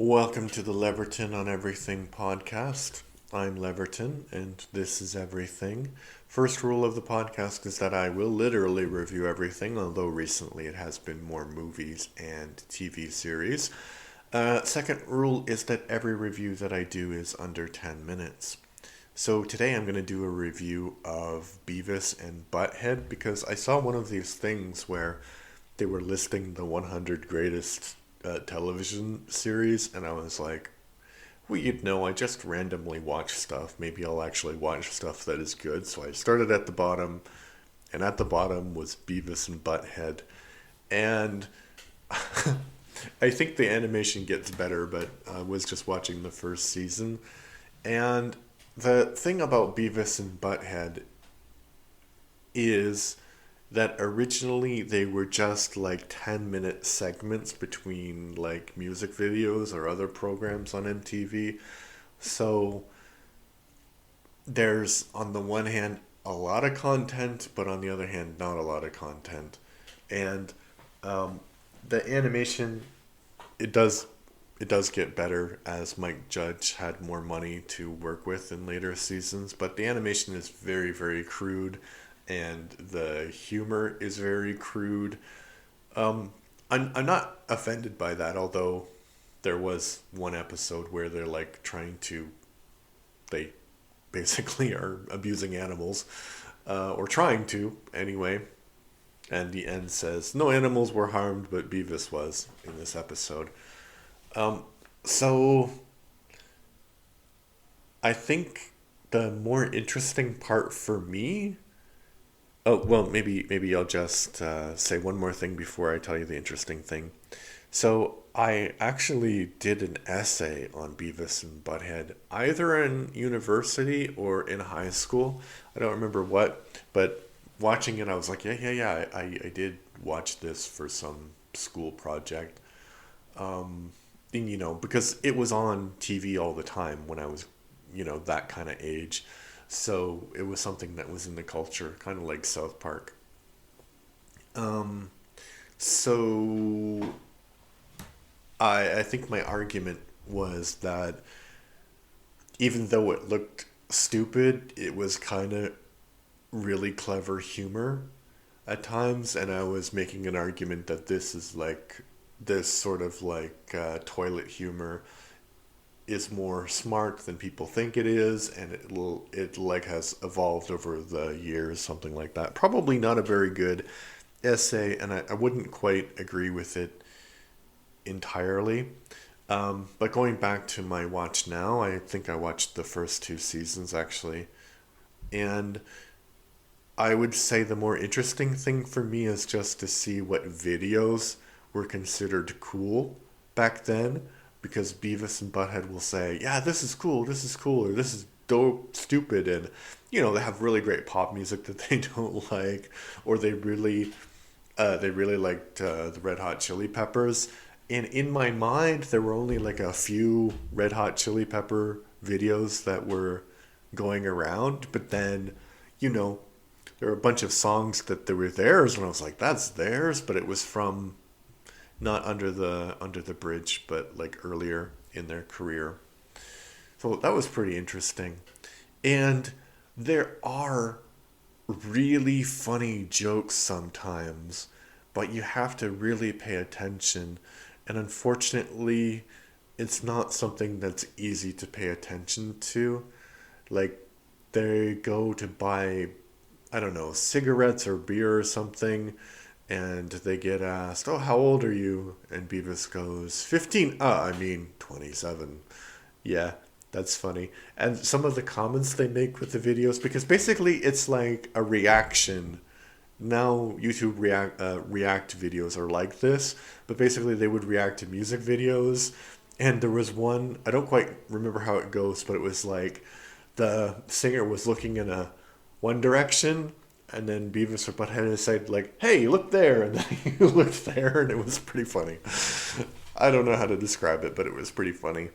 Welcome to the Leverton on Everything podcast. I'm Leverton, and this is everything. First rule of the podcast is that I will literally review everything, although recently it has been more movies and TV series. Second rule is that every review that I do is under 10 minutes. So today I'm going to do a review of Beavis and Butthead because I saw one of these things where they were listing the 100 greatest television series, and I was like, well, I just randomly watch stuff. Maybe I'll actually watch stuff that is good. So I started at the bottom, and at the bottom was Beavis and Butthead. And I think the animation gets better, but I was just watching the first season. And the thing about Beavis and Butthead is that originally they were just like 10-minute segments between like music videos or other programs on MTV. So there's, on the one hand, a lot of content, but on the other hand, not a lot of content. And the animation, it does it does get better as Mike Judge had more money to work with in later seasons, but the animation is very, very crude and the humor is very crude. I'm not offended by that, although there was one episode where they're like they basically are abusing animals, or trying to anyway. And the end says, no animals were harmed, but Beavis was in this episode. Um, so I think the more interesting part for me. Oh well, maybe I'll just say one more thing before I tell you the interesting thing. So I actually did an essay on Beavis and Butthead, either in university or in high school. I don't remember what, but watching it, I was like, yeah. I did watch this for some school project. And, because it was on TV all the time when I was, that kind of age. So it was something that was in the culture, kind of like South Park. Um, so I think my argument was that even though it looked stupid, it was kind of really clever humor at times, and I was making an argument that this sort of like toilet humor is more smart than people think it is, and it like has evolved over the years, something like that. Probably not a very good essay, and I wouldn't quite agree with it entirely. But going back to my watch now, I think I watched the first two seasons actually, and I would say the more interesting thing for me is just to see what videos were considered cool back then, because Beavis and Butthead will say, "Yeah, this is cool, or this is dope, stupid," and they have really great pop music that they don't like, or they really liked the Red Hot Chili Peppers. And in my mind, there were only like a few Red Hot Chili Pepper videos that were going around, but then, you know, there were a bunch of songs that they were theirs, and I was like, "That's theirs," but it was from not under the bridge, but like earlier in their career. So that was pretty interesting. And there are really funny jokes sometimes, but you have to really pay attention. And unfortunately, it's not something that's easy to pay attention to. Like, they go to buy, I don't know, cigarettes or beer or something, and they get asked, "Oh, how old are you?" And Beavis goes, 15. I mean, 27. Yeah, that's funny. And some of the comments they make with the videos, because basically it's like a reaction. Now YouTube react videos are like this, but basically they would react to music videos. And there was one, I don't quite remember how it goes, but it was like the singer was looking in a one direction, and then Beavis or Butthead said like, "Hey, look there," and then he looked there, and it was pretty funny. I don't know how to describe it, but it was pretty funny.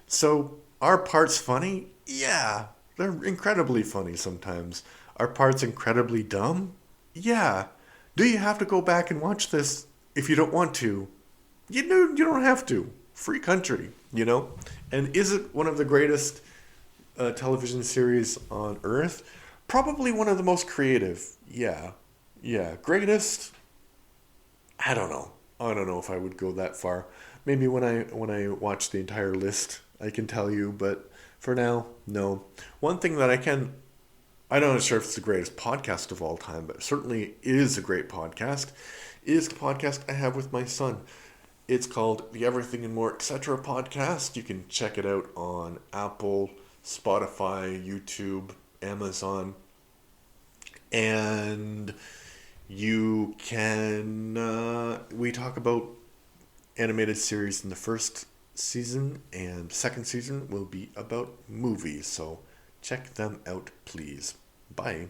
So, are parts funny? Yeah, they're incredibly funny sometimes. Are parts incredibly dumb? Yeah. Do you have to go back and watch this if you don't want to? You don't have to. Free country. you know? And is it one of the greatest television series on Earth? Probably one of the most creative. Yeah. Yeah. Greatest? I don't know. I don't know if I would go that far. Maybe when I watch the entire list, I can tell you, but for now, no. One thing that I'm not sure if it's the greatest podcast of all time, but certainly is a great podcast, is the podcast I have with my son. It's called the Everything and More Etc. podcast. You can check it out on Apple, Spotify, YouTube, Amazon, and we talk about animated series in the first season, and second season will be about movies. So check them out, please. Bye.